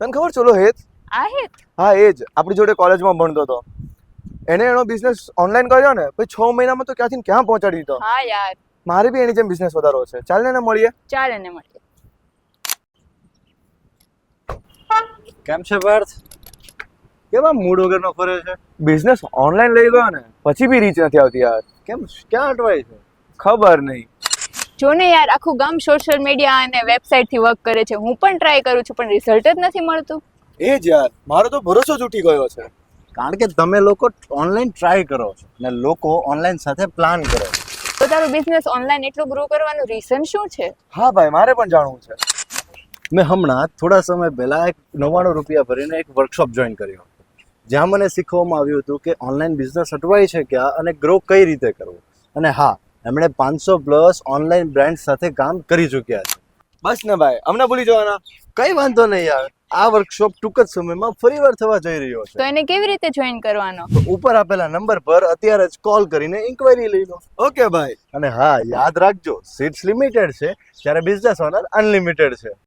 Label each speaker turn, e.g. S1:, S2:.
S1: તને ખબર ચલો હેત?
S2: આહિત?
S1: હા એ જ, આપણી જોડે કોલેજમાં ભણતો હતો. એને એનો બિઝનેસ ઓનલાઈન કર્યો ને પછી 6 મહિનામાં તો ક્યાંથી ને ક્યાં પહોંચાડી દીધો.
S2: હા યાર,
S1: મારે બી એની જેમ બિઝનેસ વધારવો છે. ચાલ ને એને મળીએ.
S2: ચાલ એને મળીએ.
S3: કેમ છે પાર્થ? કેવા મૂડ વગરનો ફરે છે?
S1: બિઝનેસ ઓનલાઈન લઈ ગયો ને પછી બી રીચ નથી આવતી યાર.
S3: કેમ, ક્યાં અટવાય છે?
S1: ખબર નહીં.
S2: જો ને યાર, આખું ગામ સોશિયલ મીડિયા અને વેબસાઇટ થી વર્ક કરે છે. હું પણ ટ્રાય કરું છું પણ રિઝલ્ટ જ નથી મળતું.
S1: એ જ યાર, મારો તો ભરોસો જ ઉઠી ગયો છે.
S3: કારણ કે તમે લોકો ઓનલાઈન ટ્રાય કરો છો ને લોકો ઓનલાઈન સાથે પ્લાન કરે છે.
S2: તો તારું બિઝનેસ ઓનલાઈન એટલું ગ્રો કરવાનું રીઝન શું છે?
S1: હા ભાઈ, મારે પણ જાણવું છે.
S3: મેં હમણાં થોડા સમય પહેલા એક 99 રૂપિયા ભરીને એક વર્કશોપ જોઈન કર્યો જ્યાં મને શીખવવામાં આવ્યું હતું કે ઓનલાઈન બિઝનેસ અટવાય છે ક્યાં અને ગ્રો કઈ રીતે કરવું. અને હા, એમણે 500+ ઓનલાઈન બ્રાન્ડ સાથે કામ કરી ચૂક્યા છે.
S1: બસ ને ભાઈ, અમને ભૂલી જવાના.
S3: કઈ વાંધો નહીં યાર, આ વર્કશોપ ટૂંક જ સમયમાં ફરીવાર થવા જઈ રહ્યો
S2: તો
S3: છે.
S2: એને કેવી રીતે જોઈન કરવાનો?
S3: તો ઉપર આપેલા નંબર પર અત્યારે જ કોલ કરીને ઇન્ક્વાયરી લઈ લો.
S1: ઓકે ભાઈ.
S3: અને હા, યાદ રાખજો, સીટ્સ લિમિટેડ છે ત્યારે બિઝનેસ ઓનર અનલિમિટેડ છે.